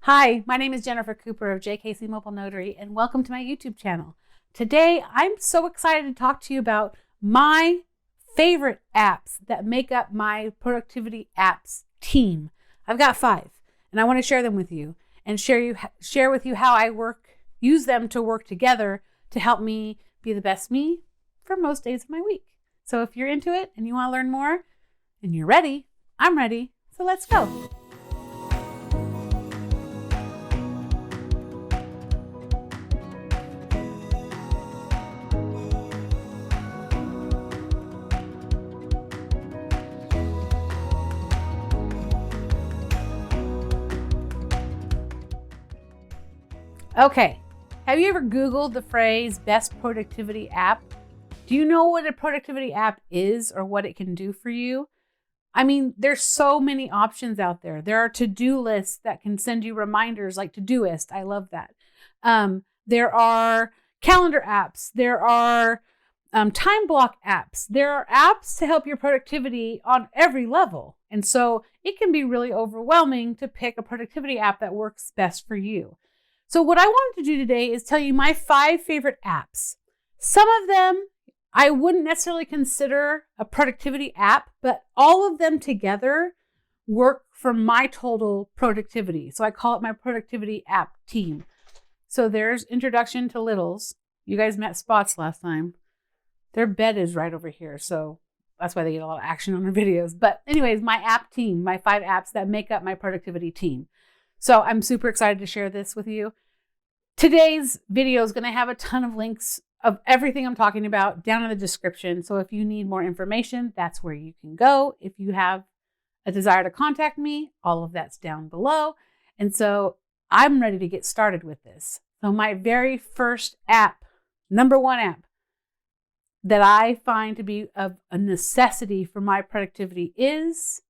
Hi, my name is Jennifer Cooper of JKC Mobile Notary, and welcome to my YouTube channel. Today, I'm so excited to talk to you about my favorite apps that make up my productivity apps team. I've got 5, and I want to share them with you and share with you how I use them to work together to help me be the best me for most days of my week. So if you're into it and you want to learn more and you're ready, I'm ready. So let's go. Okay, have you ever Googled the phrase best productivity app? Do you know what a productivity app is or what it can do for you? I mean, there's so many options out there. There are to-do lists that can send you reminders like Todoist. I love that. There are calendar apps. There are time block apps. There are apps to help your productivity on every level. And so it can be really overwhelming to pick a productivity app that works best for you. So what I wanted to do today is tell you my 5 favorite apps. Some of them I wouldn't necessarily consider a productivity app, but all of them together work for my total productivity. So I call it my productivity app team. So there's Introduction to Littles. You guys met Spots last time. Their bed is right over here, so that's why they get a lot of action on their videos. But anyways, my app team, my 5 apps that make up my productivity team. So I'm super excited to share this with you. Today's video is going to have a ton of links of everything I'm talking about down in the description. So if you need more information, that's where you can go. If you have a desire to contact me, all of that's down below. And so I'm ready to get started with this. So my very first app, number 1 app that I find to be of a necessity for my productivity is,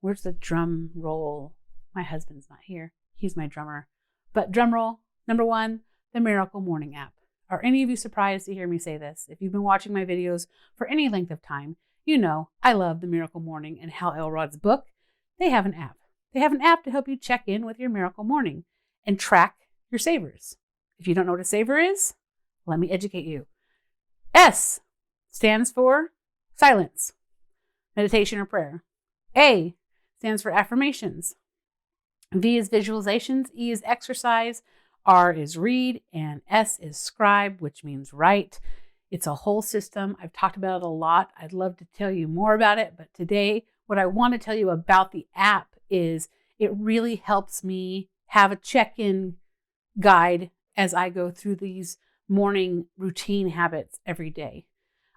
where's the drum roll? My husband's not here. He's my drummer. But drum roll, number 1, the Miracle Morning app. Are any of you surprised to hear me say this? If you've been watching my videos for any length of time, you know I love the Miracle Morning and Hal Elrod's book. They have an app. They have an app to help you check in with your Miracle Morning and track your savers. If you don't know what a saver is, let me educate you. S stands for silence, meditation or prayer. A stands for affirmations. V is visualizations, E is exercise, R is read, and S is scribe, which means write. It's a whole system. I've talked about it a lot. I'd love to tell you more about it, but today what I want to tell you about the app is it really helps me have a check-in guide as I go through these morning routine habits every day.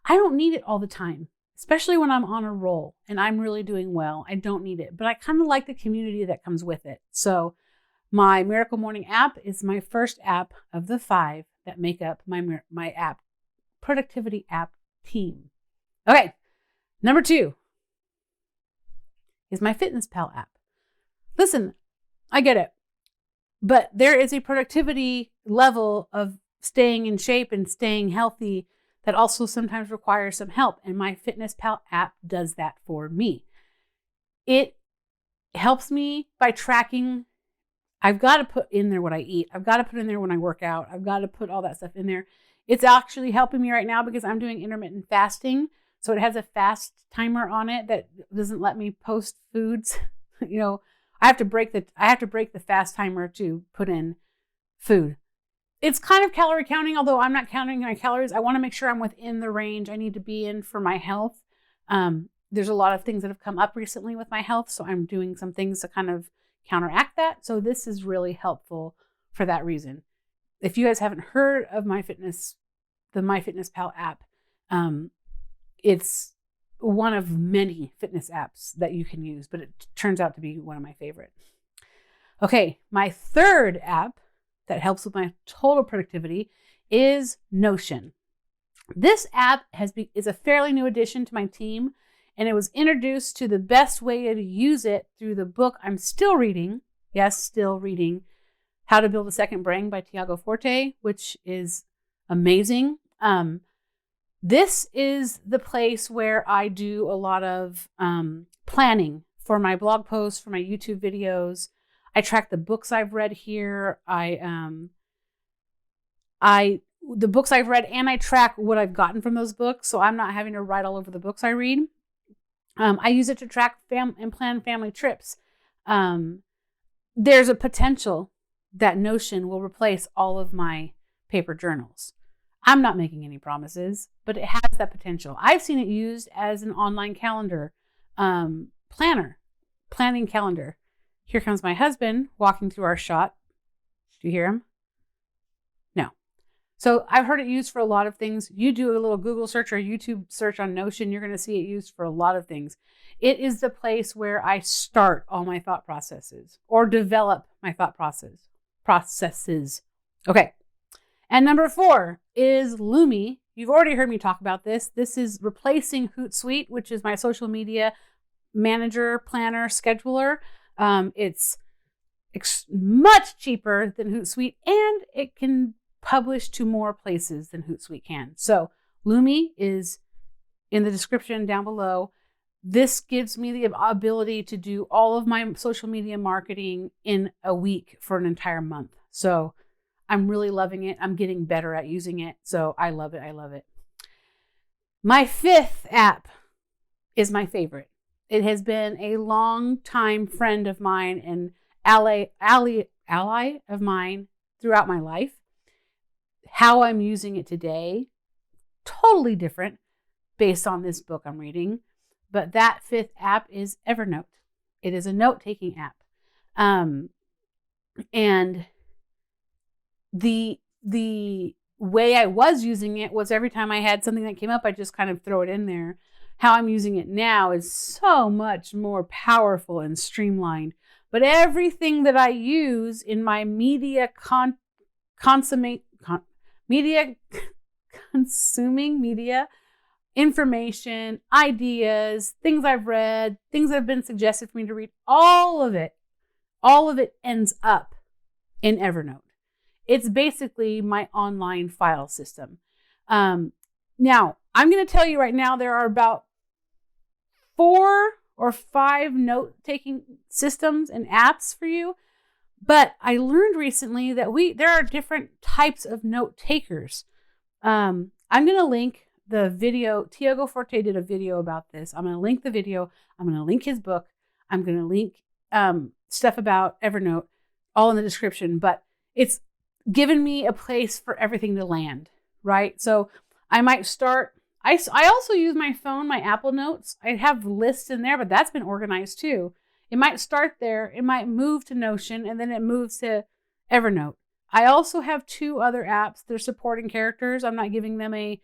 I don't need it all the time, especially when I'm on a roll and I'm really doing well. I don't need it, but I kind of like the community that comes with it. So my Miracle Morning app is my first app of the 5 that make up my app productivity app team. Okay, number 2 is my FitnessPal app. Listen, I get it, but there is a productivity level of staying in shape and staying healthy that also sometimes requires some help, and my FitnessPal app does that for me. It helps me by tracking. I've got to put in there what I eat. I've got to put in there when I work out. I've got to put all that stuff in there. It's actually helping me right now because I'm doing intermittent fasting. So it has a fast timer on it that doesn't let me post foods. I have to break the fast timer to put in food. It's kind of calorie counting, although I'm not counting my calories. I want to make sure I'm within the range I need to be in for my health. There's a lot of things that have come up recently with my health, so I'm doing some things to kind of counteract that. So this is really helpful for that reason. If you guys haven't heard of the MyFitnessPal app, it's one of many fitness apps that you can use, but it turns out to be one of my favorite. Okay, my 3rd app that helps with my total productivity is Notion. This app is a fairly new addition to my team, and it was introduced to the best way to use it through the book I'm still reading. Yes, still reading How to Build a Second Brain by Tiago Forte, which is amazing. This is the place where I do a lot of planning for my blog posts, for my YouTube videos. I track the books I've read here. The books I've read, and I track what I've gotten from those books. So I'm not having to write all over the books I read. I use it to track and plan family trips. There's a potential that Notion will replace all of my paper journals. I'm not making any promises, but it has that potential. I've seen it used as an online calendar, planning calendar. Here comes my husband walking through our shot. Do you hear him? No. So I've heard it used for a lot of things. You do a little Google search or YouTube search on Notion, you're going to see it used for a lot of things. It is the place where I start all my thought processes or develop my thought processes. Okay. And number 4 is Loomly. You've already heard me talk about this. This is replacing Hootsuite, which is my social media manager, planner, scheduler. It's much cheaper than Hootsuite, and it can publish to more places than Hootsuite can. So Loomly is in the description down below. This gives me the ability to do all of my social media marketing in a week for an entire month. So I'm really loving it. I'm getting better at using it. So I love it. I love it. My 5th app is my favorite. It has been a long time friend of mine and ally of mine throughout my life. How I'm using it today, totally different based on this book I'm reading. But that 5th app is Evernote. It is a note-taking app. And the way I was using it was every time I had something that came up, I just kind of throw it in there. How I'm using it now is so much more powerful and streamlined. But everything that I use in my media consuming media information, ideas, things I've read, things that have been suggested for me to read, all of it ends up in Evernote. It's basically my online file system. Now, I'm going to tell you right now, there are about 4 or 5 note-taking systems and apps for you. But I learned recently that there are different types of note takers. I'm going to link the video. Tiago Forte did a video about this. I'm going to link the video. I'm going to link his book. I'm going to link stuff about Evernote, all in the description. But it's given me a place for everything to land, right? So I might start. I also use my phone, my Apple Notes. I have lists in there, but that's been organized too. It might start there. It might move to Notion, and then it moves to Evernote. I also have 2 other apps. They're supporting characters. I'm not giving them a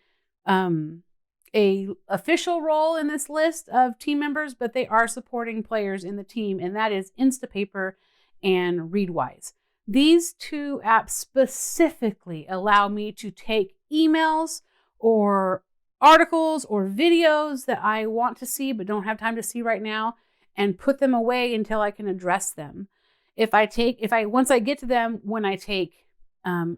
official role in this list of team members, but they are supporting players in the team, and that is Instapaper and Readwise. These 2 apps specifically allow me to take emails or articles or videos that I want to see but don't have time to see right now, and put them away until I can address them. Once I get to them, when I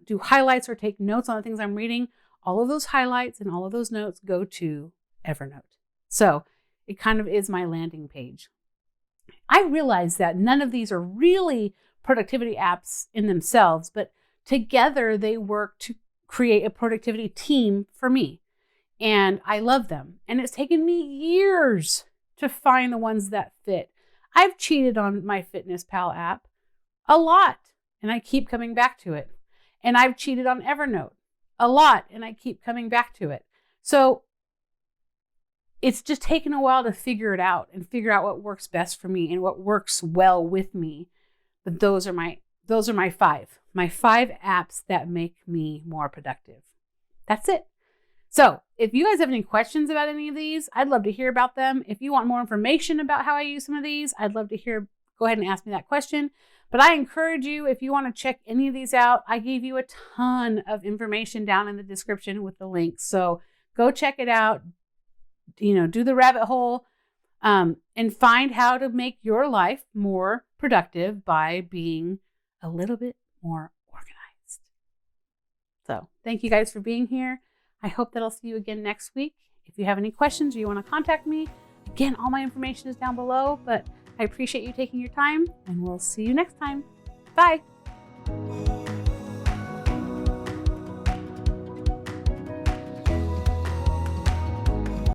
do highlights or take notes on the things I'm reading, all of those highlights and all of those notes go to Evernote. So it kind of is my landing page. I realize that none of these are really productivity apps in themselves, but together they work to create a productivity team for me. And I love them. And it's taken me years to find the ones that fit. I've cheated on my FitnessPal app a lot, and I keep coming back to it. And I've cheated on Evernote a lot, and I keep coming back to it. So it's just taken a while to figure it out and figure out what works best for me and what works well with me. But those are my 5 apps that make me more productive. That's it. So if you guys have any questions about any of these, I'd love to hear about them. If you want more information about how I use some of these, I'd love to hear. Go ahead and ask me that question. But I encourage you, if you want to check any of these out, I gave you a ton of information down in the description with the links. So go check it out, do the rabbit hole, and find how to make your life more productive by being a little bit more organized. So thank you guys for being here. I hope that I'll see you again next week. If you have any questions or you want to contact me, again, all my information is down below, but I appreciate you taking your time, and we'll see you next time. Bye.